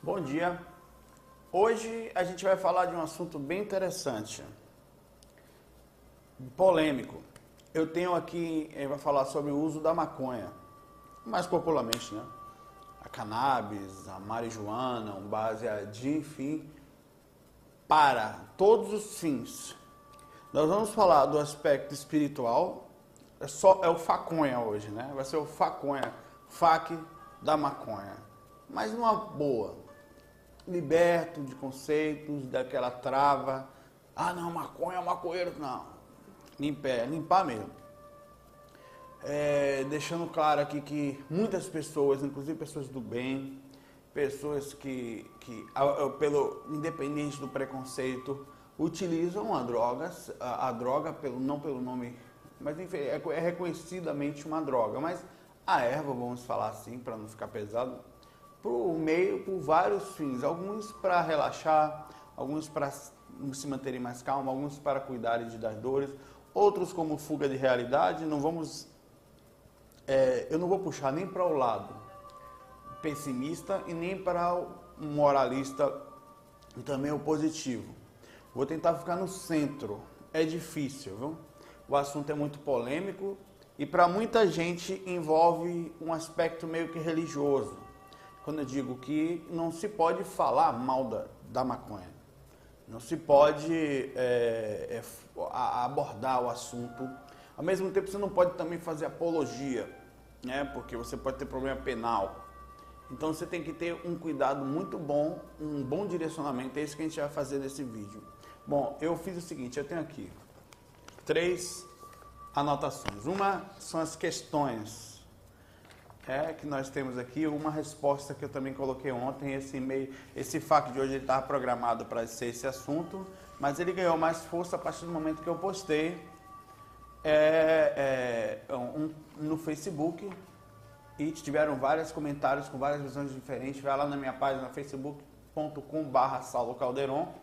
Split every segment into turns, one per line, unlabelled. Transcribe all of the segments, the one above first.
Bom dia. Hoje a gente vai falar de um assunto bem interessante, polêmico. Eu tenho aqui, vai falar sobre o uso da maconha, mais popularmente, né? A cannabis, a marijuana, um baseado, enfim, para todos os fins. Nós vamos falar do aspecto espiritual, é o faconha hoje, né? Vai ser o faconha, fac da maconha, mas numa boa. Liberto de conceitos, daquela trava. Ah, não, maconha, maconheiro, não. Limpar mesmo. Deixando claro aqui que muitas pessoas, inclusive pessoas do bem, pessoas que independente do preconceito, utilizam a droga não pelo nome, mas enfim, é reconhecidamente uma droga. Mas a erva, vamos falar assim, para não ficar pesado, por vários fins, alguns para relaxar, alguns para se manterem mais calmos, alguns para cuidarem das dores, outros como fuga de realidade. Eu não vou puxar nem para o lado pessimista e nem para o moralista e também o positivo. Vou tentar ficar no centro. É difícil, viu? O assunto é muito polêmico e para muita gente envolve um aspecto meio que religioso. Quando eu digo que não se pode falar mal da maconha, não se pode abordar o assunto. Ao mesmo tempo, você não pode também fazer apologia, né? Porque você pode ter problema penal. Então, você tem que ter um cuidado muito bom, um bom direcionamento. É isso que a gente vai fazer nesse vídeo. Bom, eu fiz o seguinte, eu tenho aqui 3 anotações. Uma são as questões que nós temos aqui, uma resposta que eu também coloquei ontem. Esse FAQ de hoje estava programado para ser esse assunto, mas ele ganhou mais força a partir do momento que eu postei no Facebook e tiveram vários comentários com várias visões diferentes. Vai lá na minha página facebook.com/Saulo Calderon.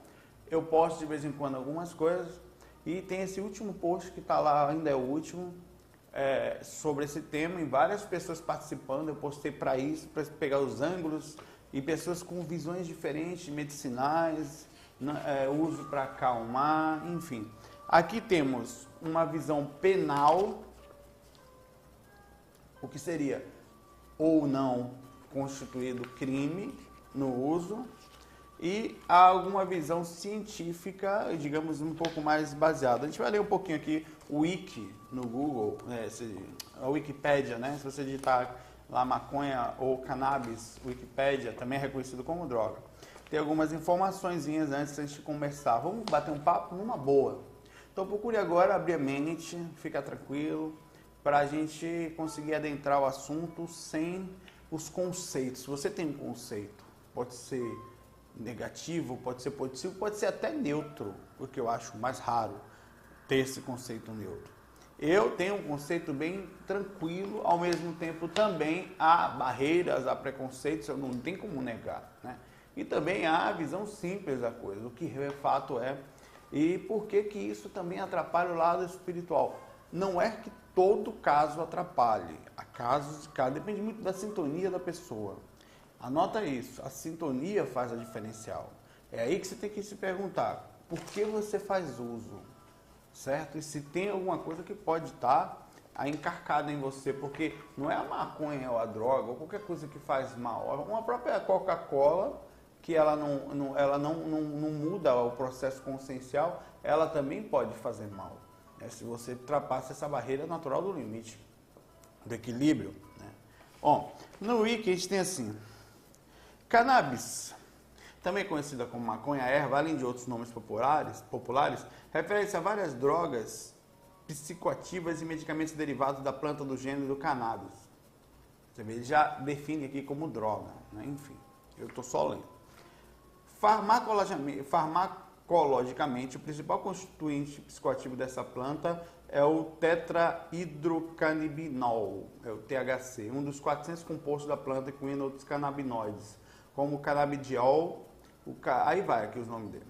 Eu posto de vez em quando algumas coisas e tem esse último post que está lá, ainda é o último, sobre esse tema, e várias pessoas participando. Eu postei para isso, para pegar os ângulos, e pessoas com visões diferentes, medicinais, uso para acalmar, enfim. Aqui temos uma visão penal, o que seria ou não constituído crime no uso, e há alguma visão científica, digamos, um pouco mais baseada. A gente vai ler um pouquinho aqui o Wiki no Google, a Wikipédia, né? Se você digitar lá maconha ou cannabis, Wikipédia também é reconhecido como droga. Tem algumas informaçõezinhas antes da gente começar. Vamos bater um papo numa boa. Então procure agora abrir a mente, fica tranquilo, para a gente conseguir adentrar o assunto sem os conceitos. Se você tem um conceito, pode ser negativo, pode ser positivo, pode ser até neutro, porque eu acho mais raro ter esse conceito neutro. Eu tenho um conceito bem tranquilo, ao mesmo tempo também há barreiras, há preconceitos, eu não tem como negar, né? E também há a visão simples da coisa, o que de fato é, e por que que isso também atrapalha o lado espiritual. Não é que todo caso atrapalhe, há casos de caso, depende muito da sintonia da pessoa. Anota isso, a sintonia faz a diferencial. É aí que você tem que se perguntar, por que você faz uso, certo? E se tem alguma coisa que pode estar encarcada em você, porque não é a maconha ou a droga, ou qualquer coisa que faz mal. Uma própria Coca-Cola, que ela não muda o processo consciencial, ela também pode fazer mal, né? Se você ultrapassa essa barreira natural do limite, do equilíbrio, né? Bom, no Wiki a gente tem assim: cannabis, também conhecida como maconha, erva, além de outros nomes populares, refere-se a várias drogas psicoativas e medicamentos derivados da planta do gênero do cannabis. Você vê, ele já define aqui como droga, né? Enfim, eu estou só lendo. Farmacologicamente, o principal constituinte psicoativo dessa planta é o tetrahidrocannabinol, é o THC, um dos 400 compostos da planta, incluindo outros canabinoides, como o canabidiol, aí vai aqui os nomes dele.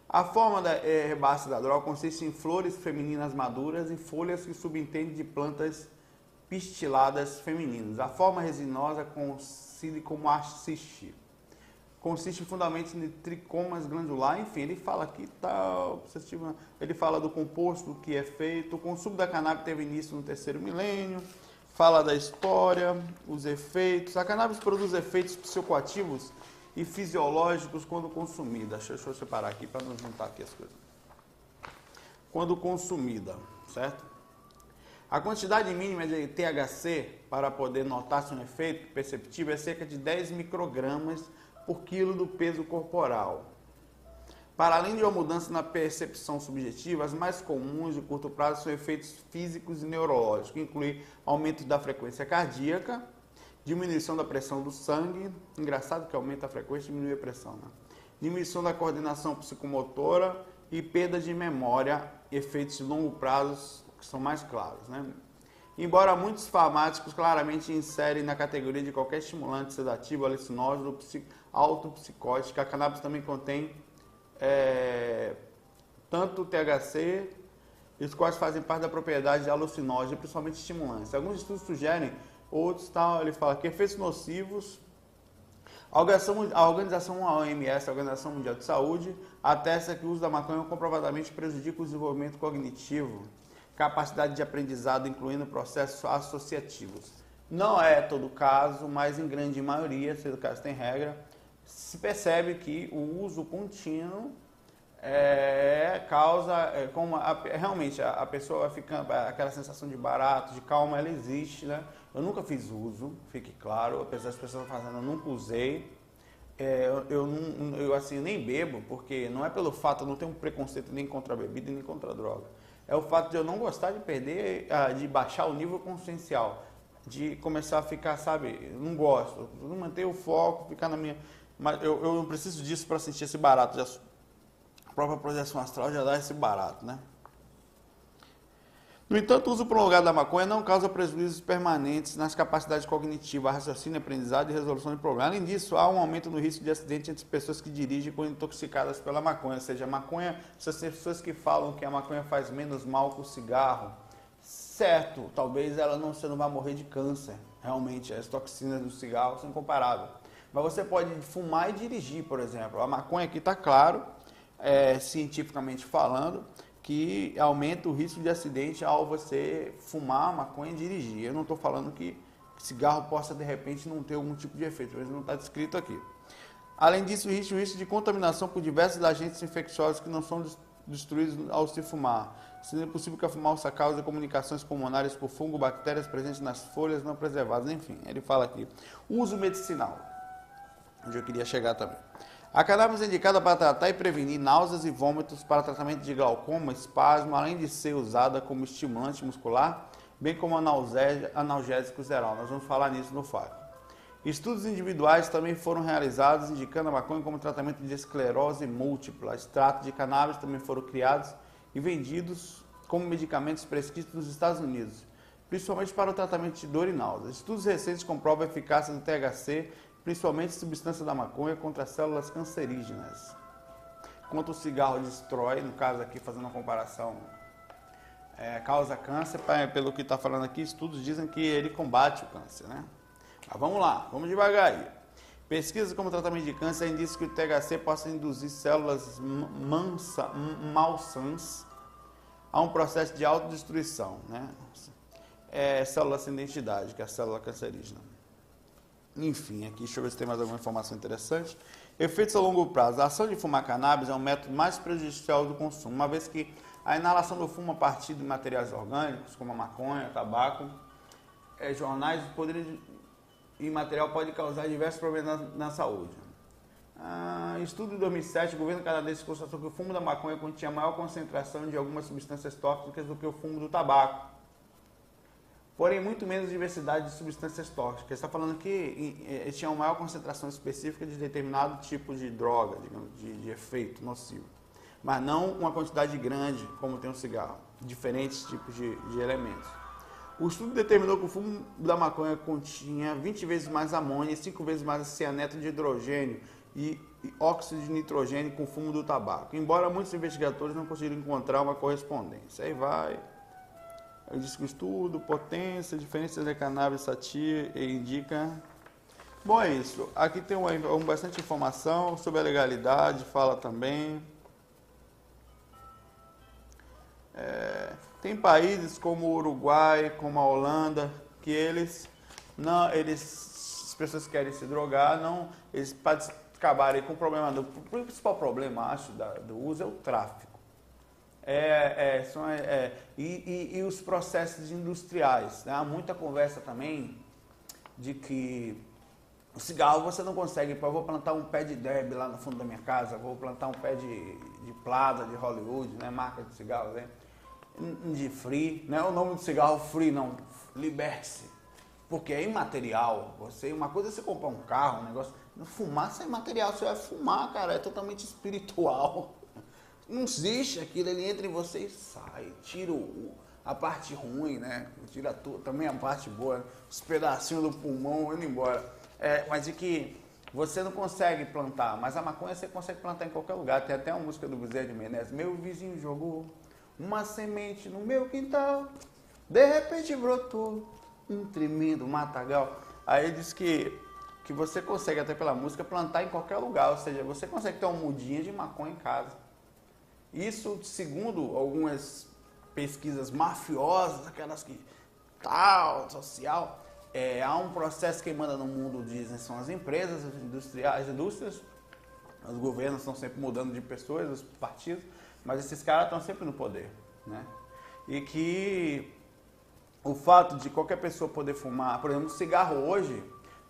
A forma herbácea da droga consiste em flores femininas maduras e folhas que subentendem de plantas pistiladas femininas. A forma resinosa coincide como haxixe. consiste fundamentalmente em tricomas glandular, enfim, ele fala aqui tal, ele fala do composto que é feito, o consumo da cannabis teve início no terceiro milênio, fala da história, os efeitos. A cannabis produz efeitos psicoativos e fisiológicos quando consumida. Deixa eu separar aqui para não juntar aqui as coisas. Quando consumida, certo? A quantidade mínima de THC para poder notar-se um efeito perceptível é cerca de 10 microgramas por quilo do peso corporal. Para além de uma mudança na percepção subjetiva, as mais comuns de curto prazo são efeitos físicos e neurológicos, que incluem aumento da frequência cardíaca, diminuição da pressão do sangue, engraçado que aumenta a frequência e diminui a pressão, né? Diminuição da coordenação psicomotora e perda de memória, efeitos de longo prazo que são mais claros, né? Embora muitos farmáticos claramente inserem na categoria de qualquer estimulante sedativo, alucinógeno, autopsicótico, a cannabis também contém tanto THC, os quais fazem parte da propriedade de alucinógeno, principalmente estimulantes. Alguns estudos sugerem, outros tal, ele fala que efeitos nocivos. A organização OMS, a Organização Mundial de Saúde, atesta que o uso da maconha comprovadamente prejudica o desenvolvimento cognitivo, capacidade de aprendizado, incluindo processos associativos. Não é todo caso, mas em grande maioria, se o caso tem regra, se percebe que o uso contínuo causa, realmente a pessoa vai ficando, aquela sensação de barato, de calma, ela existe, né? Eu nunca fiz uso, fique claro, apesar das pessoas fazendo, eu nunca usei. Eu assim, nem bebo, porque não é pelo fato, eu não tenho um preconceito nem contra a bebida nem contra a droga. É o fato de eu não gostar de perder, de baixar o nível consciencial, de começar a ficar, sabe, eu não gosto, eu não manter o foco, ficar na minha... Mas eu não preciso disso para sentir esse barato, a própria projeção astral já dá esse barato, né? No entanto, o uso prolongado da maconha não causa prejuízos permanentes nas capacidades cognitivas, raciocínio, aprendizado e resolução de problemas. Além disso, há um aumento no risco de acidente entre pessoas que dirigem quando intoxicadas pela maconha. Ou seja, a maconha, essas pessoas que falam que a maconha faz menos mal que o cigarro, certo, talvez você não vá morrer de câncer. Realmente, as toxinas do cigarro são incomparáveis. Mas você pode fumar e dirigir, por exemplo. A maconha aqui está claro, cientificamente falando, que aumenta o risco de acidente ao você fumar maconha e dirigir. Eu não estou falando que cigarro possa, de repente, não ter algum tipo de efeito, mas não está descrito aqui. Além disso, existe o risco de contaminação por diversos agentes infecciosos que não são destruídos ao se fumar. Sendo possível que a fumaça cause comunicações pulmonares por fungo, bactérias presentes nas folhas não preservadas. Enfim, ele fala aqui. Uso medicinal, onde eu queria chegar também. A cannabis é indicada para tratar e prevenir náuseas e vômitos, para tratamento de glaucoma, espasmo, além de ser usada como estimulante muscular, bem como analgésico geral. Nós vamos falar nisso no FAQ. Estudos individuais também foram realizados, indicando a maconha como tratamento de esclerose múltipla. Extratos de cannabis também foram criados e vendidos como medicamentos prescritos nos Estados Unidos, principalmente para o tratamento de dor e náuseas. Estudos recentes comprovam a eficácia do THC, principalmente substância da maconha, contra células cancerígenas. Quanto o cigarro destrói, no caso aqui fazendo uma comparação, causa câncer, pelo que está falando aqui, estudos dizem que ele combate o câncer, né? Mas vamos lá, vamos devagar aí. Pesquisas como tratamento de câncer indicam que o THC possa induzir células malsãs a um processo de autodestruição, né? Célula sem identidade, que é a célula cancerígena. Enfim, aqui deixa eu ver se tem mais alguma informação interessante. Efeitos a longo prazo. A ação de fumar cannabis é um método mais prejudicial do consumo, uma vez que a inalação do fumo a partir de materiais orgânicos, como a maconha, tabaco, jornais, e material pode causar diversos problemas na saúde. Estudo de 2007, o governo canadense constatou que o fumo da maconha continha maior concentração de algumas substâncias tóxicas do que o fumo do tabaco. Porém, muito menos diversidade de substâncias tóxicas. Está falando que tinha uma maior concentração específica de determinado tipo de droga, digamos, de efeito nocivo. Mas não uma quantidade grande, como tem um cigarro. Diferentes tipos de elementos. O estudo determinou que o fumo da maconha continha 20 vezes mais amônia e 5 vezes mais cianeto de hidrogênio e óxido de nitrogênio com o fumo do tabaco. Embora muitos investigadores não conseguiram encontrar uma correspondência. Aí vai... Eu disse que o estudo, potência, diferenças de cannabis sativa indica Bom, é isso. Aqui tem bastante informação sobre a legalidade, fala também. Tem países como o Uruguai, como a Holanda, que as pessoas querem se drogar, eles para acabarem com o problema o principal problema, acho, do uso é o tráfico. E os processos industriais, né? Há muita conversa também de que o cigarro você não consegue, eu vou plantar um pé de derby lá no fundo da minha casa, vou plantar um pé de Plada, de Hollywood, né? Marca de cigarro, né? De Free, não é o nome do cigarro Free, não, liberte-se, porque é imaterial. Uma coisa é você comprar um carro, um negócio, fumaça é imaterial, você vai fumar, cara, é totalmente espiritual, não existe aquilo, ele entra em você e sai, tira a parte ruim, né, tira também a parte boa, os pedacinhos do pulmão indo embora, mas de que você não consegue plantar, mas a maconha você consegue plantar em qualquer lugar. Tem até uma música do Bezerra de Menezes, meu vizinho jogou uma semente no meu quintal, de repente brotou um tremendo matagal. Aí ele diz que você consegue, até pela música, plantar em qualquer lugar, ou seja, você consegue ter uma mudinha de maconha em casa. Isso, segundo algumas pesquisas mafiosas, aquelas que tal, social, há um processo que manda no mundo, dizem, são as empresas, as indústrias, os governos estão sempre mudando de pessoas, os partidos, mas esses caras estão sempre no poder, né? E que o fato de qualquer pessoa poder fumar, por exemplo, um cigarro hoje,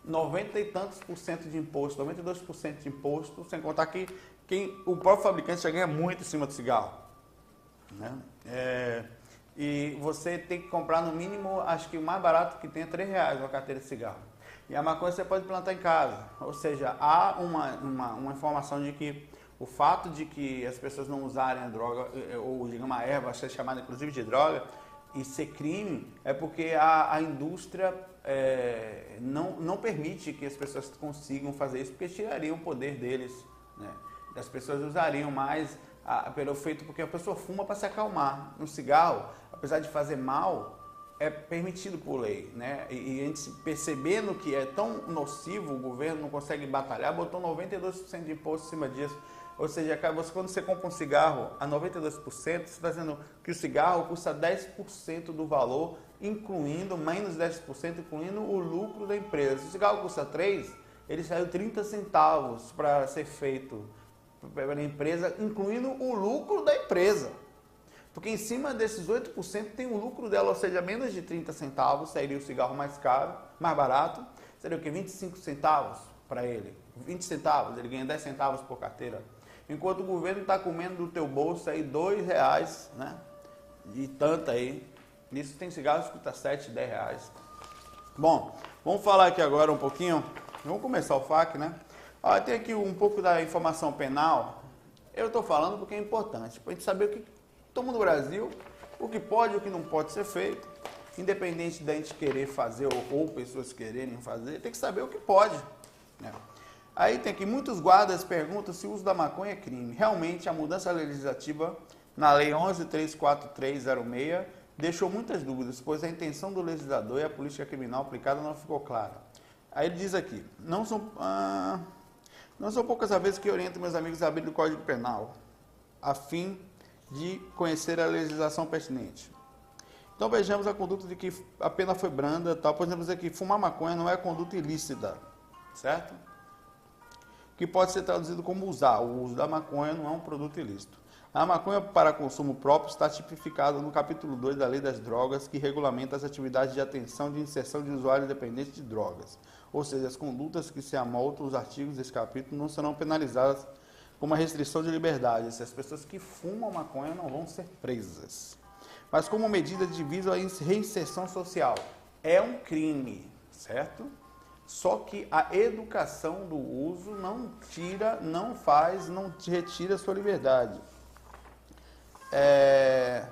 90 e tantos por cento de imposto, 92% de imposto, sem contar que o próprio fabricante já ganha muito em cima do cigarro, né? E você tem que comprar no mínimo, acho que o mais barato que tem é R$3 uma carteira de cigarro. E a maconha você pode plantar em casa, ou seja, há uma informação de que o fato de que as pessoas não usarem a droga, ou digamos a erva, ser chamada inclusive de droga, e ser crime, é porque a indústria não permite que as pessoas consigam fazer isso, porque tiraria o poder deles, né? As pessoas usariam mais pelo feito, porque a pessoa fuma para se acalmar. No cigarro, apesar de fazer mal, é permitido por lei, né? E a gente percebendo que é tão nocivo, o governo não consegue batalhar, botou 92% de imposto em cima disso. Ou seja, quando você compra um cigarro a 92%, você está dizendo que o cigarro custa 10% do valor, incluindo, menos 10%, incluindo o lucro da empresa. Se o cigarro custa 3, ele saiu 30 centavos para ser feito pela empresa, incluindo o lucro da empresa. Porque em cima desses 8% tem o lucro dela, ou seja, menos de 30 centavos, sairia o cigarro mais caro, mais barato, seria o que? 25 centavos para ele. 20 centavos, ele ganha 10 centavos por carteira. Enquanto o governo está comendo do teu bolso aí R$2, né? E tanto aí. Nisso tem cigarros que custa 7, 10 reais. Bom, vamos falar aqui agora um pouquinho. Vamos começar o FAQ, né? Ó, tem aqui um pouco da informação penal. Eu estou falando porque é importante, para a gente saber o que estamos no Brasil, o que pode e o que não pode ser feito, independente da gente querer fazer ou pessoas quererem fazer, tem que saber o que pode, né? Aí tem aqui, muitos guardas perguntam se o uso da maconha é crime. Realmente, a mudança legislativa na Lei 11.34306 deixou muitas dúvidas, pois a intenção do legislador e a política criminal aplicada não ficou clara. Aí ele diz aqui, não são poucas as vezes que oriento meus amigos a abrir o Código Penal, a fim de conhecer a legislação pertinente. Então vejamos a conduta de que a pena foi branda, tal. Por exemplo, dizer que fumar maconha não é conduta ilícita, certo? Que pode ser traduzido como usar. O uso da maconha não é um produto ilícito. A maconha para consumo próprio está tipificada no capítulo 2 da Lei das Drogas, que regulamenta as atividades de atenção de inserção de usuários dependentes de drogas. Ou seja, as condutas que se amoltam os artigos desse capítulo não serão penalizadas com uma restrição de liberdade. As pessoas que fumam maconha não vão ser presas. Mas como medida de visa à reinserção social. É um crime, certo? Só que a educação do uso não te retira a sua liberdade. É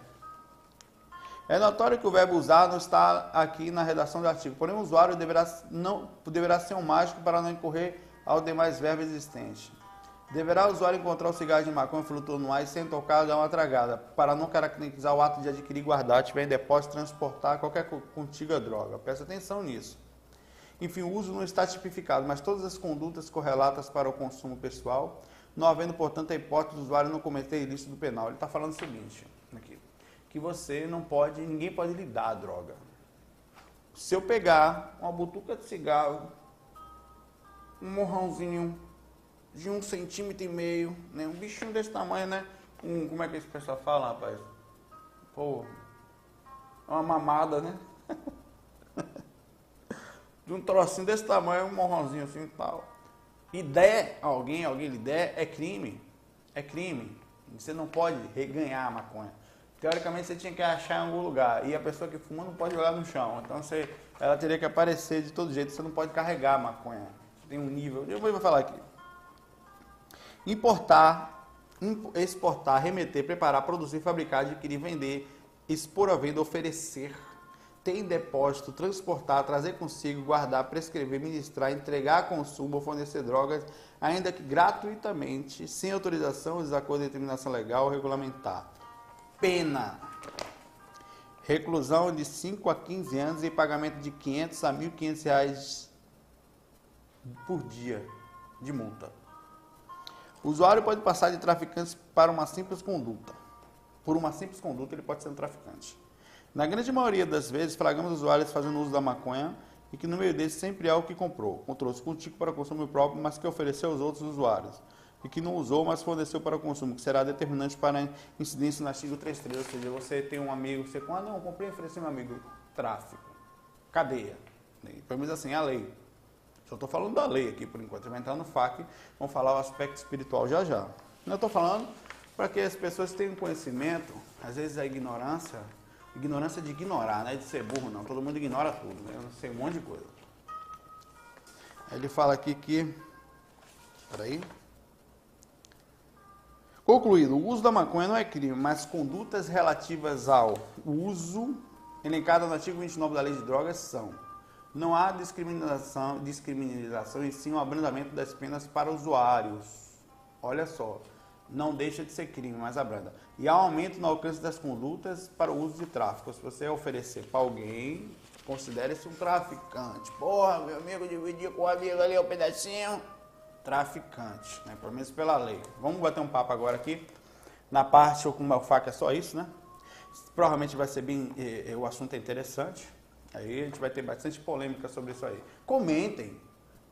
notório que o verbo usar não está aqui na redação do artigo, porém o usuário deverá ser um mágico para não incorrer aos demais verbos existentes. Deverá o usuário encontrar o cigarro de maconha flutuando no ar e sem tocar dar uma tragada, para não caracterizar o ato de adquirir, guardar, tiver em depósito, transportar qualquer contiga droga. Presta atenção nisso. Enfim, o uso não está tipificado, mas todas as condutas correlatas para o consumo pessoal, não havendo, portanto, a hipótese do usuário não cometer ilícito penal. Ele está falando o seguinte, aqui, que você não pode, ninguém pode lhe dar a droga. Se eu pegar uma butuca de cigarro, um morrãozinho de 1,5 centímetro, né, um bichinho desse tamanho, né, como é que esse pessoal fala, rapaz? Pô, uma mamada, né? De um trocinho desse tamanho, um morrãozinho assim e tal. E der, alguém lhe der, é crime. É crime. Você não pode reganhar a maconha. Teoricamente você tinha que achar em algum lugar. E a pessoa que fuma não pode jogar no chão. Então ela teria que aparecer de todo jeito. Você não pode carregar a maconha. Você tem um nível. Eu vou falar aqui. Importar, exportar, remeter, preparar, produzir, fabricar, adquirir, vender, expor à venda, oferecer, ter em depósito, transportar, trazer consigo, guardar, prescrever, ministrar, entregar a consumo ou fornecer drogas, ainda que gratuitamente, sem autorização, desacordo de determinação legal ou regulamentar. Pena. Reclusão de 5 a 15 anos e pagamento de R$500 a R$1.500 por dia de multa. O usuário pode passar de traficante para uma simples conduta. Por uma simples conduta, ele pode ser um traficante. Na grande maioria das vezes, flagramos usuários fazendo uso da maconha e que no meio deles sempre há o que comprou, trouxe contigo para consumo próprio, mas que ofereceu aos outros usuários, e que não usou, mas forneceu para consumo, que será determinante para a incidência no artigo 33, ou seja, você tem um amigo, você não, comprei e ofereci meu amigo, tráfico, cadeia, pelo menos assim, a lei. Só estou falando da lei aqui por enquanto, vai entrar no FAQ, vamos falar o aspecto espiritual já já. Eu estou falando para que as pessoas tenham conhecimento, às vezes a ignorância de ignorar, não é de ser burro não, todo mundo ignora tudo, né? Eu não sei um monte de coisa. Aí ele fala aqui que, peraí, concluído, o uso da maconha não é crime, mas condutas relativas ao uso, elencadas no artigo 29 da Lei de Drogas, são: não há discriminação e sim um abrandamento das penas para usuários. Olha só, não deixa de ser crime, mas abranda. E há um aumento no alcance das condutas para o uso de tráfico. Se você oferecer para alguém, considere-se um traficante. Porra, meu amigo dividiu com o amigo ali um pedacinho. Traficante, né? Pelo menos pela lei. Vamos bater um papo agora aqui. Na parte, ou com o FAQ é só isso, né? Provavelmente vai ser bem, o assunto é interessante. Aí a gente vai ter bastante polêmica sobre isso aí. Comentem,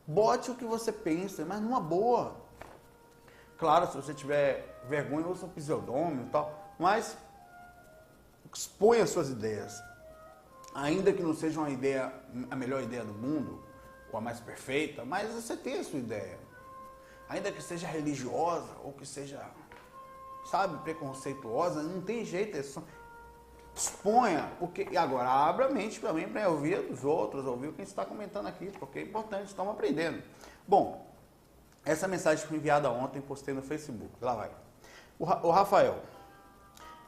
bote o que você pensa, mas numa boa. Claro, se você tiver vergonha, usa um pseudônimo e tal, mas exponha as suas ideias. Ainda que não seja uma ideia, a melhor ideia do mundo, ou a mais perfeita, mas você tem a sua ideia. Ainda que seja religiosa, ou que seja, sabe, preconceituosa, não tem jeito, é só... Exponha, porque, e agora abra a mente também para ouvir dos outros, ouvir o que a gente está comentando aqui, porque é importante, estamos aprendendo. Bom, essa mensagem foi enviada ontem, postei no Facebook, lá vai. O Rafael,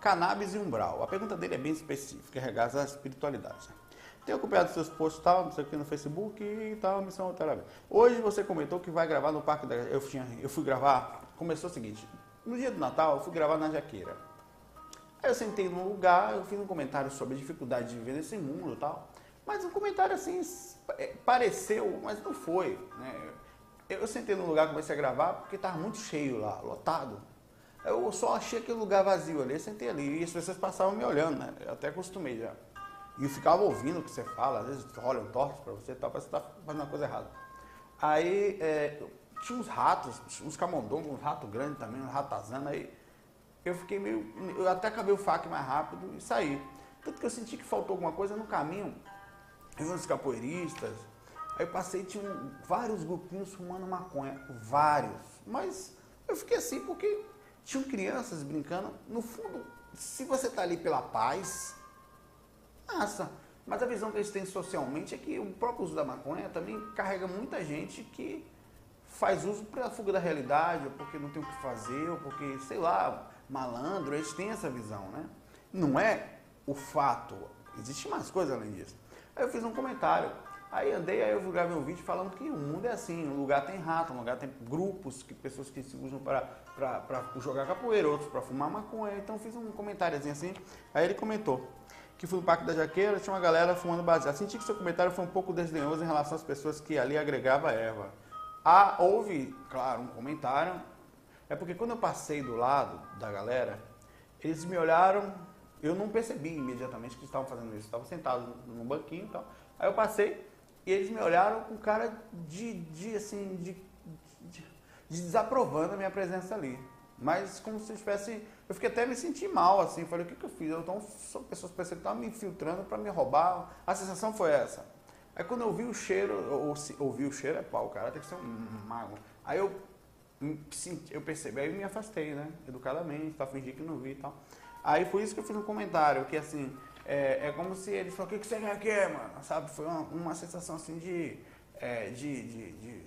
cannabis e umbral, a pergunta dele é bem específica, é regada à espiritualidade. Tenho acompanhado seus posts tal, não sei o que, no Facebook e tal, missão terapia. Hoje você comentou que vai gravar no Parque da... Eu fui gravar, começou o seguinte, no dia do Natal eu fui gravar na Jaqueira. Aí eu sentei num lugar, eu fiz um comentário sobre a dificuldade de viver nesse mundo e tal, mas um comentário assim, pareceu, mas não foi, né? Eu sentei num lugar, comecei a gravar, porque estava muito cheio lá, lotado. Eu só achei aquele lugar vazio ali, eu sentei ali, e as pessoas passavam me olhando, né? Eu até acostumei já. E eu ficava ouvindo o que você fala, às vezes olham tortos para você e tal, parece que você está fazendo uma coisa errada. Aí tinha uns ratos, uns camundongos, uns ratos grandes também, uns ratazana, aí eu fiquei meio... Eu até acabei o FAQ mais rápido e saí. Tanto que eu senti que faltou alguma coisa no caminho. Eu vi uns capoeiristas, aí eu passei, tinha vários grupinhos fumando maconha, vários. Mas eu fiquei assim porque tinham crianças brincando. No fundo, se você está ali pela paz, massa. Mas a visão que eles têm socialmente é que o próprio uso da maconha também carrega muita gente que faz uso para a fuga da realidade, ou porque não tem o que fazer, ou porque, sei lá, malandro, eles têm essa visão, né? Não é o fato, existe mais coisa além disso. Aí eu fiz um comentário, aí eu gravei um vídeo falando que o mundo é assim, um lugar tem rato, um lugar tem grupos, pessoas que se usam para jogar capoeira, outros para fumar maconha, então fiz um comentáriozinho assim, aí ele comentou que fui no Parque da Jaqueira, tinha uma galera fumando baseado. Senti que seu comentário foi um pouco desdenhoso em relação às pessoas que ali agregavam erva. Houve, claro, um comentário. É porque quando eu passei do lado da galera, eles me olharam, eu não percebi imediatamente que eles estavam fazendo isso. Estavam sentados num banquinho e tal. Aí eu passei e eles me olharam com cara de desaprovando a minha presença ali. Mas como se tivesse... Eu fiquei até me senti mal, assim. Falei, o que eu fiz? Então, são pessoas que estavam me infiltrando para me roubar. A sensação foi essa. Aí quando eu vi o cheiro, ouvi o cheiro, é pau, o cara tem que ser um mago. Aí eu percebi, aí eu me afastei, né? Educadamente, tá, fingi que não vi e tal. Aí foi isso que eu fiz no comentário, que assim, é como se ele falou, o que você quer aqui, mano? Sabe? Foi uma sensação assim de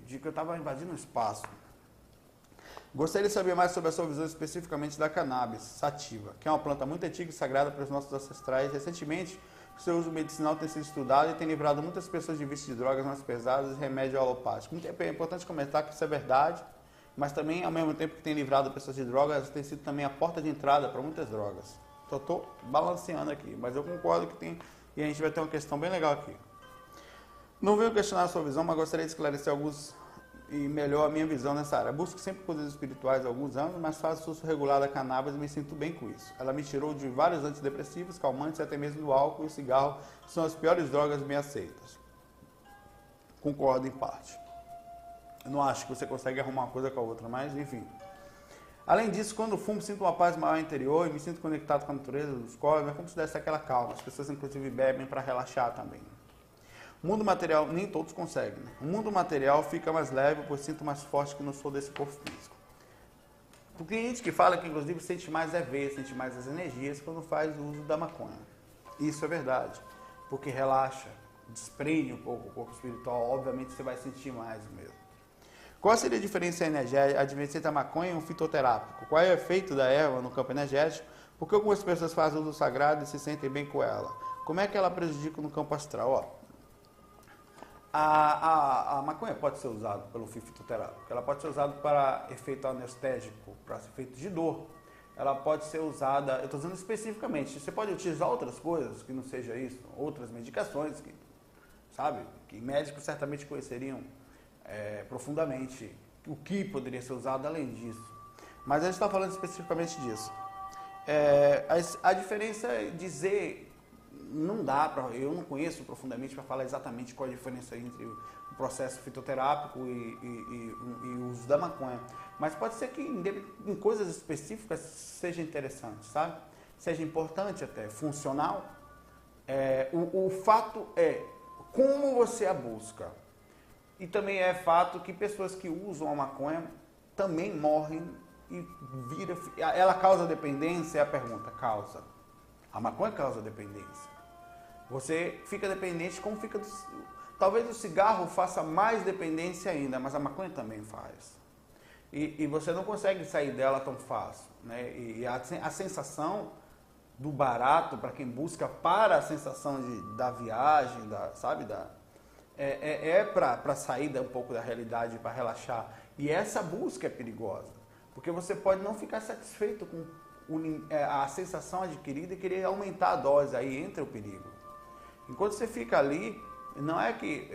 que eu tava invadindo o espaço. Gostaria de saber mais sobre a sua visão especificamente da cannabis sativa, que é uma planta muito antiga e sagrada para os nossos ancestrais. Recentemente, o seu uso medicinal tem sido estudado e tem livrado muitas pessoas de vício de drogas mais pesadas e remédio alopático. É importante comentar que isso é verdade, mas também, ao mesmo tempo que tem livrado pessoas de drogas, tem sido também a porta de entrada para muitas drogas. Então, estou balanceando aqui, mas eu concordo que tem, e a gente vai ter uma questão bem legal aqui. Não venho questionar a sua visão, mas gostaria de esclarecer alguns e melhor a minha visão nessa área. Busco sempre poderes espirituais há alguns anos, mas faço uso regular da cannabis e me sinto bem com isso. Ela me tirou de vários antidepressivos, calmantes e até mesmo do álcool e o cigarro, são as piores drogas bem aceitas. Concordo em parte. Eu não acho que você consegue arrumar uma coisa com a outra, mas enfim. Além disso, quando fumo, sinto uma paz maior interior e me sinto conectado com a natureza dos corpos, é como se desse aquela calma. As pessoas inclusive bebem para relaxar também. O mundo material, nem todos conseguem, né? O mundo material fica mais leve, pois sinto mais forte que não sou desse corpo físico. Tem gente que fala que, inclusive, sente mais sente mais as energias quando faz o uso da maconha. Isso é verdade, porque relaxa, desprende um pouco o corpo espiritual, obviamente você vai sentir mais mesmo. Qual seria a diferença entre a maconha e um fitoterápico? Qual é o efeito da erva no campo energético? Por que algumas pessoas fazem uso sagrado e se sentem bem com ela? Como é que ela prejudica no campo astral? Ó, a maconha pode ser usada pelo fitoterápico, ela pode ser usada para efeito anestésico, para efeito de dor. Ela pode ser usada, eu estou dizendo especificamente, você pode utilizar outras coisas que não seja isso, outras medicações, que médicos certamente conheceriam profundamente o que poderia ser usado além disso. Mas a gente está falando especificamente disso. A diferença é dizer... Não dá eu não conheço profundamente para falar exatamente qual a diferença entre o processo fitoterápico e o uso da maconha. Mas pode ser que em coisas específicas seja interessante, sabe? Seja importante até, funcional. O fato é como você a busca. E também é fato que pessoas que usam a maconha também morrem e ela causa dependência? É a pergunta, causa. A maconha causa dependência. Você fica dependente como fica... Talvez o cigarro faça mais dependência ainda, mas a maconha também faz. E você não consegue sair dela tão fácil. Né? E a sensação do barato, para quem busca para a sensação da viagem, para sair um pouco da realidade, para relaxar. E essa busca é perigosa. Porque você pode não ficar satisfeito com a sensação adquirida e querer aumentar a dose, aí entra o perigo. Enquanto você fica ali, não é que...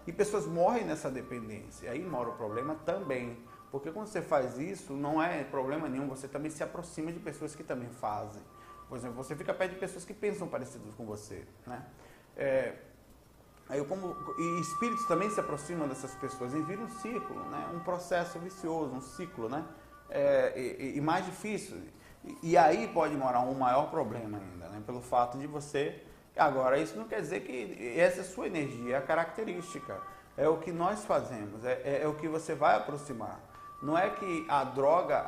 E pessoas morrem nessa dependência, aí mora o problema também. Porque quando você faz isso, não é problema nenhum, você também se aproxima de pessoas que também fazem. Por exemplo, você fica perto de pessoas que pensam parecidos com você, né? E espíritos também se aproximam dessas pessoas e vira um ciclo, né? Um processo vicioso, um ciclo, né? E mais difícil. E aí pode morar um maior problema ainda, né? Pelo fato de você... Agora, isso não quer dizer que essa é a sua energia, é a característica. É o que nós fazemos, é o que você vai aproximar. Não é que a droga,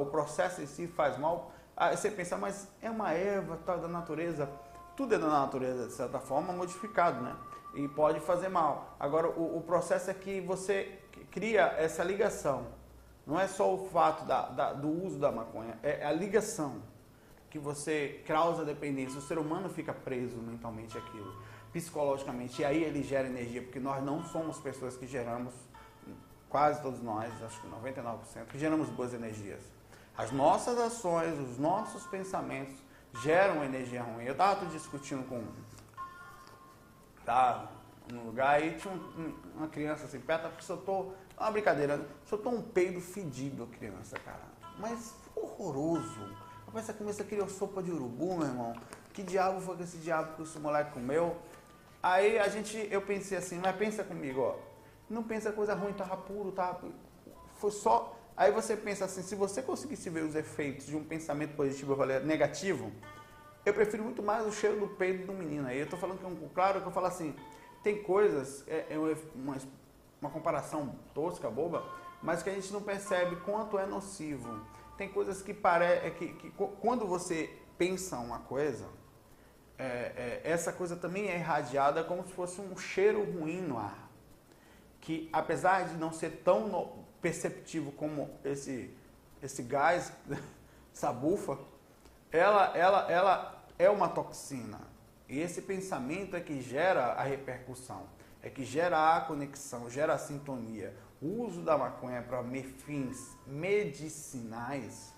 o processo em si faz mal. Você pensa, mas é uma erva tal, da natureza. Tudo é da natureza, de certa forma, modificado, né? E pode fazer mal. Agora, o processo é que você cria essa ligação. Não é só o fato do uso da maconha, é a ligação que você causa dependência. O ser humano fica preso mentalmente àquilo, psicologicamente, e aí ele gera energia, porque nós não somos pessoas que geramos, quase todos nós, acho que 99%, que geramos boas energias. As nossas ações, os nossos pensamentos gera uma energia ruim. Eu tava discutindo com tá num lugar e tinha uma criança assim perto, porque soltou uma brincadeira, soltou um peido fedido a criança, cara. Mas horroroso. Rapaz, essa criança criou sopa de urubu, meu irmão. Que diabo foi que esse diabo que esse moleque comeu? Aí eu pensei assim, mas pensa comigo, ó. Não pensa coisa ruim, tava puro, tava. Foi só. Aí você pensa assim, se você conseguisse ver os efeitos de um pensamento positivo ou negativo, eu prefiro muito mais o cheiro do peido do menino. Aí eu tô falando que claro que eu falo assim, tem coisas, uma comparação tosca, boba, mas que a gente não percebe quanto é nocivo. Tem coisas que quando você pensa uma coisa, essa coisa também é irradiada como se fosse um cheiro ruim no ar. Que apesar de não ser tão perceptivo como esse gás, essa bufa, ela é uma toxina. E esse pensamento é que gera a repercussão, é que gera a conexão, gera a sintonia. O uso da maconha para fins medicinais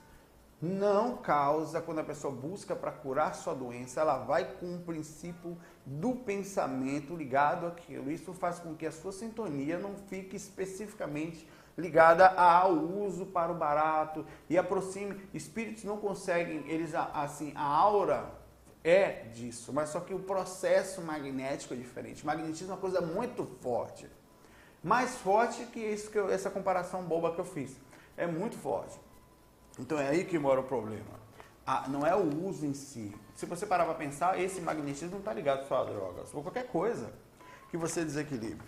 não causa, quando a pessoa busca para curar sua doença, ela vai com o princípio do pensamento ligado àquilo. Isso faz com que a sua sintonia não fique especificamente ligada ao uso para o barato e aproxime. Espíritos não conseguem, eles assim, a aura é disso, mas só que o processo magnético é diferente. O magnetismo é uma coisa muito forte. Mais forte que isso, essa comparação boba que eu fiz. É muito forte. Então é aí que mora o problema. Não é o uso em si. Se você parar para pensar, esse magnetismo não está ligado só a drogas, ou qualquer coisa que você desequilibre.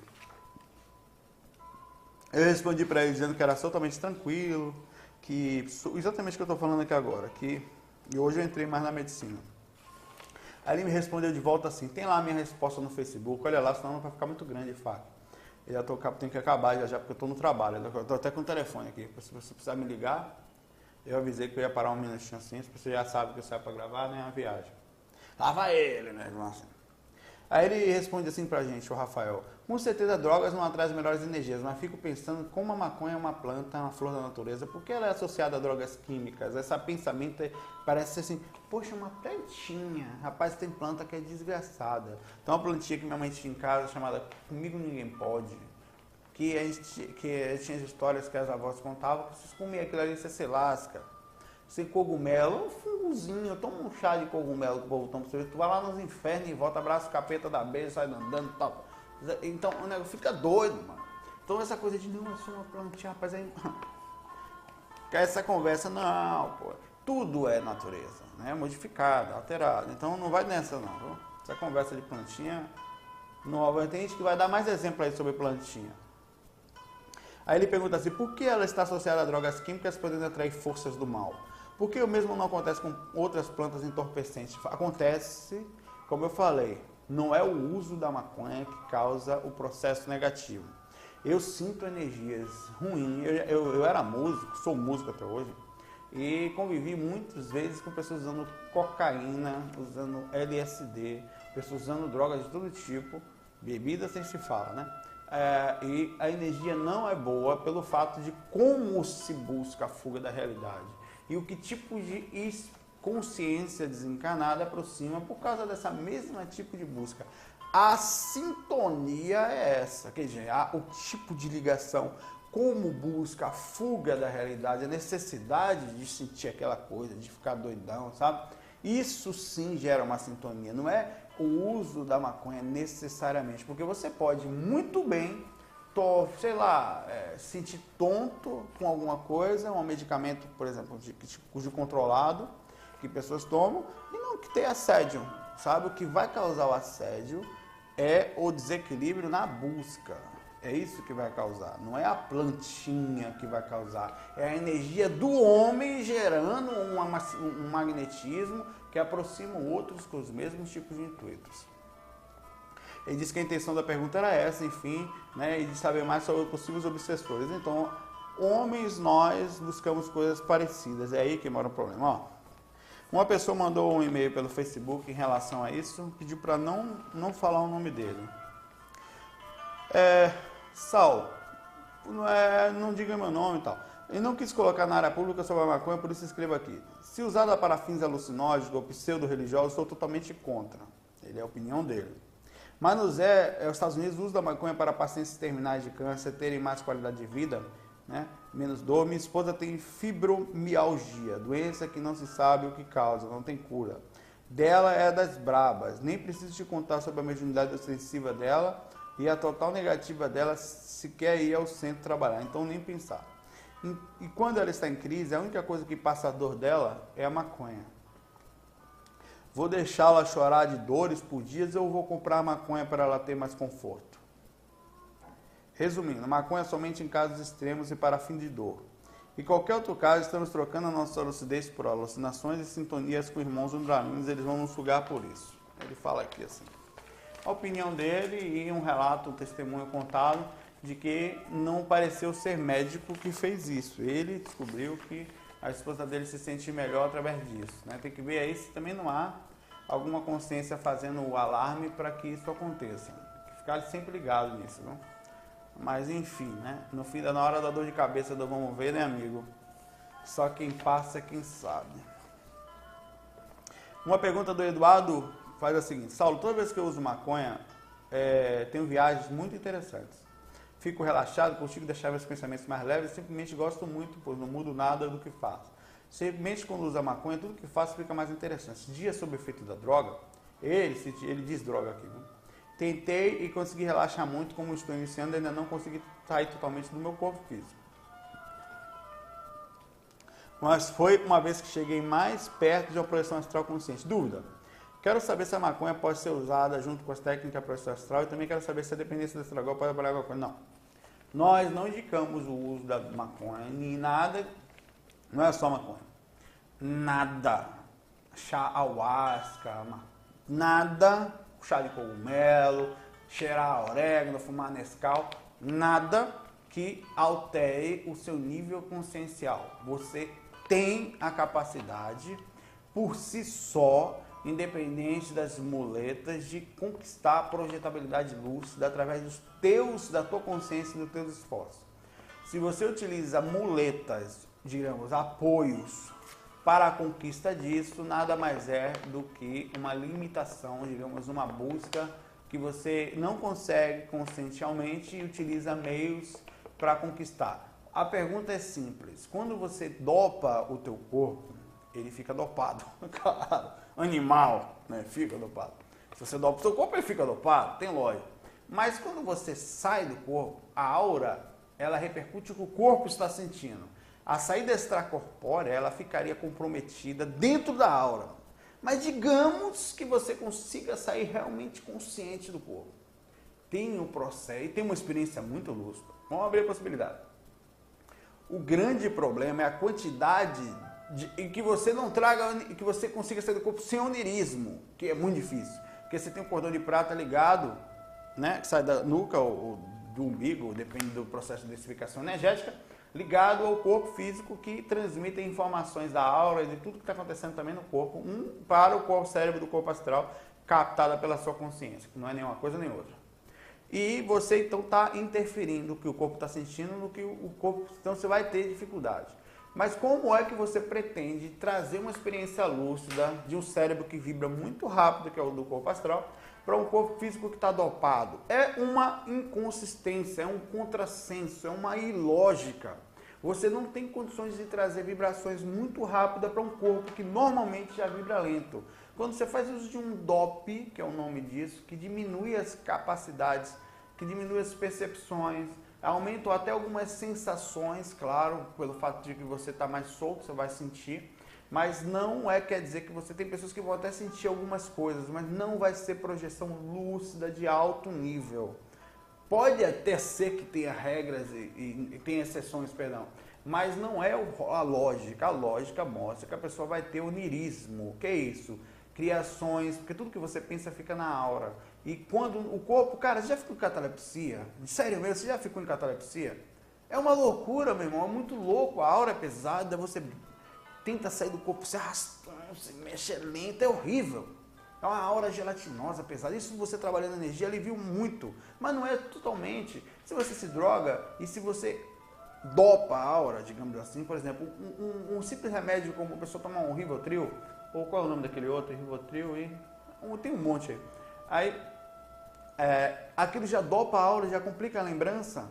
Eu respondi para ele dizendo que era totalmente tranquilo, que exatamente o que eu estou falando aqui agora, que e hoje eu entrei mais na medicina. Aí ele me respondeu de volta assim, tem lá a minha resposta no Facebook, olha lá, senão não vai ficar muito grande, fato. Eu já tenho que acabar já porque eu estou no trabalho, eu estou até com o telefone aqui, se você precisar me ligar, eu avisei que eu ia parar um minutinho assim, se você já sabe que eu saio para gravar, né, uma viagem. Lá vai ele, né, irmão? Aí ele responde assim pra gente, o Rafael, com certeza drogas não trazem melhores energias, mas fico pensando como a maconha é uma planta, uma flor da natureza, porque ela é associada a drogas químicas? Esse pensamento parece ser assim, poxa, uma plantinha, rapaz, tem planta que é desgraçada. Tem uma plantinha que minha mãe tinha em casa, chamada Comigo Ninguém Pode, que tinha as histórias que as avós contavam, que vocês comiam aquilo ali, você se lasca. Sem cogumelo, um fungozinho, toma um chá de cogumelo que o povo toma, tu vai lá nos infernos e volta, abraça o capeta da beija, sai andando e tal. Então o negócio fica doido, mano. Então essa coisa de não, eu sou uma plantinha, rapaz, aí. Essa conversa, não, pô. Tudo é natureza, né? Modificada, alterada. Então não vai nessa não, viu? Essa conversa de plantinha nova. Tem gente que vai dar mais exemplo aí sobre plantinha. Aí ele pergunta assim, por que ela está associada a drogas químicas podendo atrair forças do mal? Por que o mesmo não acontece com outras plantas entorpecentes? Acontece, como eu falei, não é o uso da maconha que causa o processo negativo. Eu sinto energias ruins, eu era músico, sou músico até hoje, e convivi muitas vezes com pessoas usando cocaína, usando LSD, pessoas usando drogas de todo tipo, bebida sem se fala, né? E a energia não é boa pelo fato de como se busca a fuga da realidade e o que tipo de consciência desencarnada aproxima por causa dessa mesma tipo de busca. A sintonia é essa, quer dizer, o tipo de ligação, como busca a fuga da realidade, a necessidade de sentir aquela coisa, de ficar doidão, sabe? Isso sim gera uma sintonia, não é o uso da maconha necessariamente, porque você pode muito bem, sei lá, sentir tonto com alguma coisa, um medicamento, por exemplo, de controlado, que pessoas tomam, e não que ter assédio, sabe? O que vai causar o assédio é o desequilíbrio na busca. É isso que vai causar, não é a plantinha que vai causar, é a energia do homem gerando um magnetismo que aproxima outros com os mesmos tipos de intuitos. Ele disse que a intenção da pergunta era essa, enfim, né, e de saber mais sobre possíveis obsessores. Então, homens, nós buscamos coisas parecidas, é aí que mora o problema. Ó, uma pessoa mandou um e-mail pelo Facebook em relação a isso, pediu para não falar o nome dele. Sal, não diga meu nome e tal. E não quis colocar na área pública sobre a maconha, por isso escrevo aqui. Se usada para fins alucinógenos ou pseudo-religiosos, sou totalmente contra. Ele é a opinião dele. Mas nos Estados Unidos, o uso da maconha para pacientes terminais de câncer terem mais qualidade de vida, né? Menos dor. Minha esposa tem fibromialgia, doença que não se sabe o que causa, não tem cura. Dela é das brabas. Nem preciso te contar sobre a mediunidade ostensiva dela e a total negativa dela se quer ir ao centro trabalhar. Então nem pensar. E quando ela está em crise, a única coisa que passa a dor dela é a maconha. Vou deixá-la chorar de dores por dias ou vou comprar maconha para ela ter mais conforto? Resumindo, maconha somente em casos extremos e para fim de dor. Em qualquer outro caso, estamos trocando a nossa lucidez por alucinações e sintonias com irmãos undraminos, eles vão nos sugar por isso. Ele fala aqui assim. A opinião dele e um relato, um testemunho contado de que não pareceu ser médico que fez isso. Ele descobriu que a esposa dele se sente melhor através disso. Né? Tem que ver aí se também não há alguma consciência fazendo o alarme para que isso aconteça. Tem que ficar sempre ligado nisso. Não? Mas enfim, né? No fim, na hora da dor de cabeça do vamos ver, né, amigo? Só quem passa é quem sabe. Uma pergunta do Eduardo faz a seguinte. Saulo, toda vez que eu uso maconha, tenho viagens muito interessantes. Fico relaxado, consigo deixar meus pensamentos mais leves, simplesmente gosto muito, pois não mudo nada do que faço. Simplesmente quando usa maconha, tudo que faço fica mais interessante. Dias sob efeito da droga, ele diz droga aqui, né? Tentei e consegui relaxar muito, como estou iniciando, ainda não consegui sair totalmente do meu corpo físico. Mas foi uma vez que cheguei mais perto de uma projeção astral consciente. Dúvida. Quero saber se a maconha pode ser usada junto com as técnicas da projeção astral e também quero saber se a dependência do estragol pode trabalhar com a maconha. Não. Nós não indicamos o uso da maconha em nada, não é só maconha. Nada. Chá ayahuasca, nada, chá de cogumelo, cheirar orégano, fumar Nescau, nada que altere o seu nível consciencial. Você tem a capacidade, por si só, independente das muletas, de conquistar a projetabilidade lúcida através da tua consciência e dos teus esforços. Se você utiliza muletas, digamos, apoios para a conquista disso, nada mais é do que uma limitação, digamos, uma busca que você não consegue conscientemente e utiliza meios para conquistar. A pergunta é simples. Quando você dopa o teu corpo, ele fica dopado. Claro, animal, né? Fica dopado. Se você dopa o seu corpo, ele fica dopado, tem lógica. Mas quando você sai do corpo, a aura, ela repercute o que o corpo está sentindo. A saída extracorpórea, ela ficaria comprometida dentro da aura. Mas digamos que você consiga sair realmente consciente do corpo. Tem um processo e tem uma experiência muito lúcida. Vamos abrir a possibilidade. O grande problema é a quantidade em que você não traga, que você consiga sair do corpo sem onirismo, que é muito difícil. Porque você tem um cordão de prata ligado, né, que sai da nuca ou do umbigo, depende do processo de densificação energética, ligado ao corpo físico que transmite informações da aura e de tudo que está acontecendo também no corpo, para o corpo cérebro do corpo astral, captada pela sua consciência, que não é nenhuma coisa nem outra. E você então está interferindo no que o corpo está sentindo, no que o corpo, então você vai ter dificuldade. Mas como é que você pretende trazer uma experiência lúcida de um cérebro que vibra muito rápido, que é o do corpo astral, para um corpo físico que está dopado? É uma inconsistência, é um contrassenso, é uma ilógica. Você não tem condições de trazer vibrações muito rápidas para um corpo que normalmente já vibra lento. Quando você faz uso de um DOP, que é o nome disso, que diminui as capacidades, que diminui as percepções, aumenta até algumas sensações, claro, pelo fato de que você está mais solto, você vai sentir, mas não quer dizer que você tem pessoas que vão até sentir algumas coisas, mas não vai ser projeção lúcida de alto nível. Pode até ser que tenha regras e tenha exceções, perdão, mas não é a lógica. A lógica mostra que a pessoa vai ter onirismo. O que é isso? Criações, porque tudo que você pensa fica na aura. E quando o corpo, cara, você já ficou em catalepsia? Sério mesmo, você já ficou em catalepsia? É uma loucura, meu irmão, é muito louco. A aura é pesada, você tenta sair do corpo, se arrastando, se mexe lento, é horrível. É uma aura gelatinosa, pesada. Isso você trabalhando energia alivia muito, mas não é totalmente. Se você se droga e se você dopa a aura, digamos assim. Por exemplo, um simples remédio como a pessoa tomar um Rivotril, ou qual é o nome daquele outro, Rivotril, tem um monte aí. Aquilo já dopa a aura, já complica a lembrança,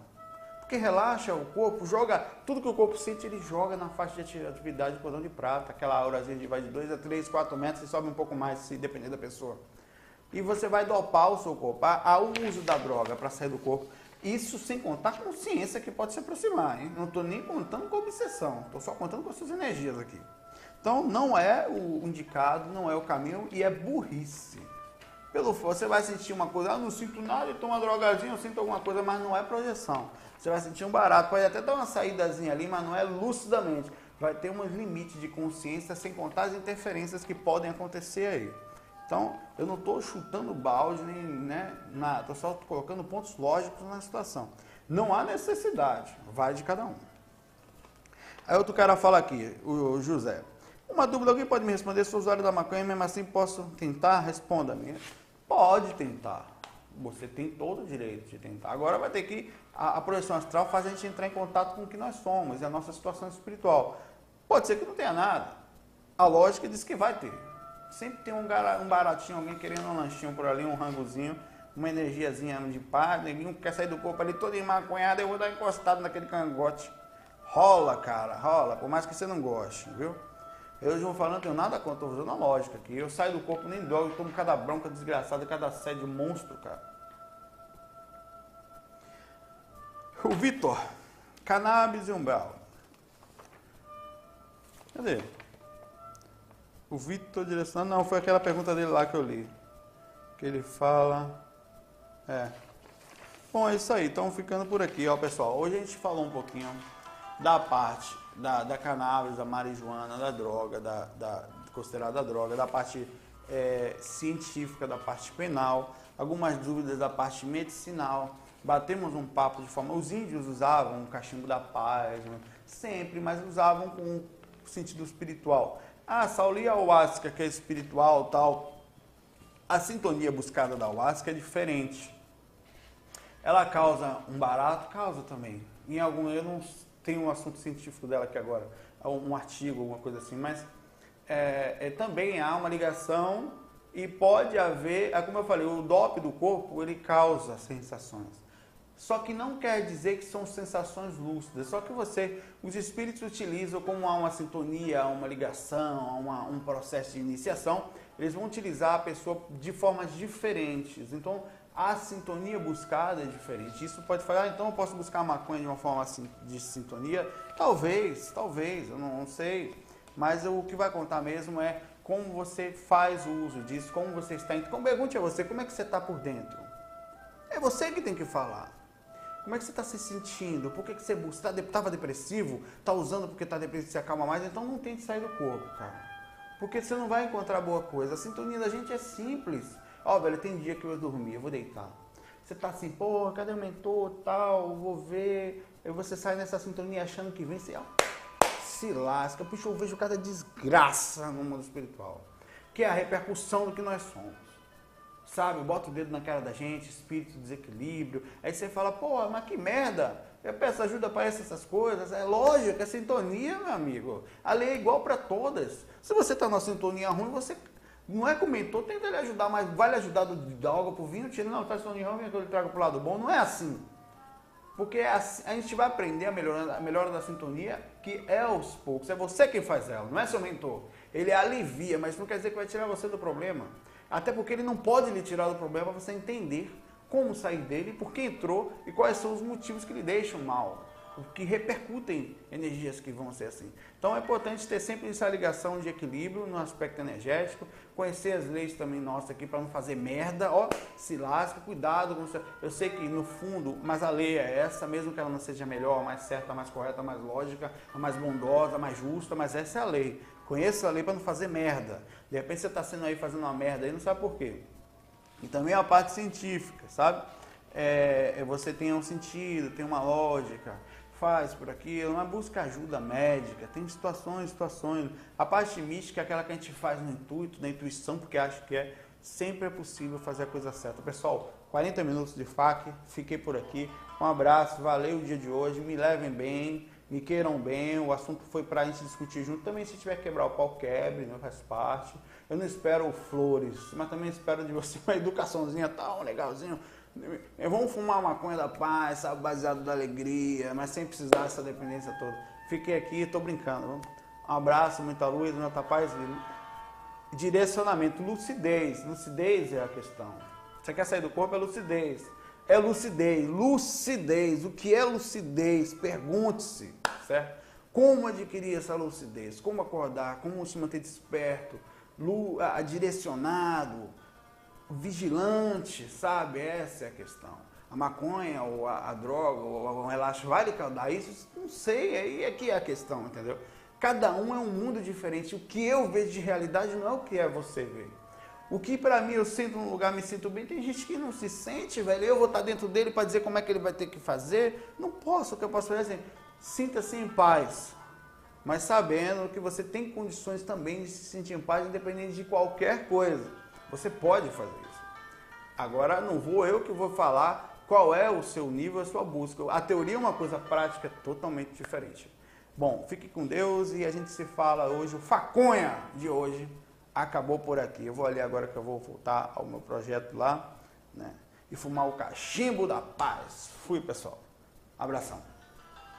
porque relaxa o corpo, joga, tudo que o corpo sente, ele joga na faixa de atividade do cordão de prata, aquela aura vai de 2 a 3, 4 metros, e sobe um pouco mais, se depender da pessoa. E você vai dopar o seu corpo, o uso da droga para sair do corpo, isso sem contar a consciência que pode se aproximar, hein? Não estou nem contando com obsessão, estou só contando com as suas energias aqui. Então não é o indicado, não é o caminho e é burrice. Você vai sentir uma coisa, não sinto nada, eu tomo uma drogazinha, eu sinto alguma coisa, mas não é projeção. Você vai sentir um barato, pode até dar uma saídazinha ali, mas não é lucidamente. Vai ter uns limites de consciência, sem contar as interferências que podem acontecer aí. Então, eu não estou chutando balde, nem nada, estou só colocando pontos lógicos na situação. Não há necessidade, vai de cada um. Aí outro cara fala aqui, o José. Uma dúvida, alguém pode me responder? Sou usuário da maconha, mesmo assim posso tentar? Responda-me. Pode tentar. Você tem todo o direito de tentar. Agora vai ter que... A projeção astral faz a gente entrar em contato com o que nós somos e a nossa situação espiritual. Pode ser que não tenha nada. A lógica diz que vai ter. Sempre tem um baratinho, alguém querendo um lanchinho por ali, um rangozinho, uma energiazinha de paz, ninguém quer sair do corpo ali todo emaconhado, eu vou dar encostado naquele cangote. Rola, cara, rola, por mais que você não goste, viu? Eu já vou falando, não tenho nada contra, estou usando a lógica aqui. Eu saio do corpo, nem droga, eu tomo cada bronca desgraçada, cada assédio monstro, cara. O Vitor, cannabis e umbral. Cadê? O Vitor direcionando, não, foi aquela pergunta dele lá que eu li. Que ele fala... Bom, é isso aí, então ficando por aqui, ó, pessoal. Hoje a gente falou um pouquinho da parte da cannabis, da marijuana, da droga, considerada droga, da parte científica, da parte penal, algumas dúvidas da parte medicinal. Batemos um papo de forma... Os índios usavam o cachimbo da paz, né? Sempre, mas usavam com sentido espiritual. Sauli a ayahuasca, que é espiritual, tal. A sintonia buscada da ayahuasca é diferente. Ela causa um barato? Causa também. Eu não tenho um assunto científico dela aqui agora, um artigo, alguma coisa assim, mas também há uma ligação e pode haver, como eu falei, o dope do corpo, ele causa sensações. Só que não quer dizer que são sensações lúcidas, só que os espíritos utilizam, como há uma sintonia, uma ligação, um processo de iniciação, eles vão utilizar a pessoa de formas diferentes. Então, a sintonia buscada é diferente. Isso pode falar, então eu posso buscar a maconha de uma forma assim, de sintonia? Talvez, eu não sei. Mas o que vai contar mesmo é como você faz o uso disso, como você está... Então, pergunte a você, como é que você está por dentro? É você que tem que falar. Como é que você está se sentindo? Por que você estava depressivo? Está usando porque está depressivo e se acalma mais? Então não tente sair do corpo, cara. Porque você não vai encontrar boa coisa. A sintonia da gente é simples. Velho, tem dia que eu dormi, eu vou deitar. Você tá assim, pô, cadê o mentor, tal, vou ver. Aí você sai nessa sintonia achando que vem, você se lasca. Puxa, eu vejo cada desgraça no mundo espiritual. Que é a repercussão do que nós somos. Sabe, bota o dedo na cara da gente, espírito, desequilíbrio. Aí você fala, pô, mas que merda. Eu peço ajuda para essas coisas. É lógico, é sintonia, meu amigo. A lei é igual para todas. Se você tá numa sintonia ruim, você... Não é como mentor, tenta lhe ajudar, mas vai lhe ajudar da água pro vinho, tira, não, tá sintonia ruim, que eu lhe trago pro lado bom. Não é assim. Porque a gente vai aprender a melhora da sintonia, que é aos poucos. É você quem faz ela, não é seu mentor. Ele alivia, mas não quer dizer que vai tirar você do problema. Até porque ele não pode lhe tirar do problema para você entender como sair dele, por que entrou e quais são os motivos que lhe deixam mal, o que repercutem energias que vão ser assim. Então é importante ter sempre essa ligação de equilíbrio no aspecto energético, conhecer as leis também nossas aqui para não fazer merda, se lasca, cuidado. Eu sei que no fundo, mas a lei é essa, mesmo que ela não seja melhor, a mais certa, a mais correta, a mais lógica, a mais bondosa, a mais justa, mas essa é a lei. Conheça a lei para não fazer merda. De repente você está sendo aí fazendo uma merda e não sabe por quê. E também a parte científica, sabe? Você tem um sentido, tem uma lógica, faz por aquilo, mas busca ajuda médica, tem situações. A parte mística é aquela que a gente faz no intuito, na intuição, porque acho que sempre é possível fazer a coisa certa. Pessoal, 40 minutos de FAQ, fiquei por aqui. Um abraço, valeu o dia de hoje, me levem bem, me queiram bem, o assunto foi pra gente discutir junto. Também se tiver que quebrar o pau, quebre, né, faz parte. Eu não espero flores, mas também espero de você uma educaçãozinha tão legalzinho. Vamos fumar maconha da paz, sabe, baseado da alegria, mas sem precisar dessa dependência toda. Fiquei aqui, tô brincando. Um abraço, muita luz, muita paz. Direcionamento, lucidez. Lucidez é a questão. Você quer sair do corpo, é lucidez. É lucidez. Lucidez. O que é lucidez? Pergunte-se, certo? Como adquirir essa lucidez? Como acordar? Como se manter desperto? Direcionado? Vigilante, sabe? Essa é a questão. A maconha, ou a droga, ou o relaxo vai lhe causar isso? Não sei, aí é que é a questão, entendeu? Cada um é um mundo diferente. O que eu vejo de realidade não é o que é você ver. O que pra mim eu sinto num lugar, me sinto bem, tem gente que não se sente, velho. Eu vou estar dentro dele para dizer como é que ele vai ter que fazer. Não posso, o que eu posso fazer é assim, sinta-se em paz. Mas sabendo que você tem condições também de se sentir em paz, independente de qualquer coisa. Você pode fazer isso. Agora não vou eu que vou falar qual é o seu nível, a sua busca. A teoria é uma coisa, a prática é totalmente diferente. Bom, fique com Deus e a gente se fala hoje. O Faconha de hoje acabou por aqui. Eu vou ali agora que eu vou voltar ao meu projeto lá, né? E fumar o cachimbo da paz. Fui, pessoal. Abração.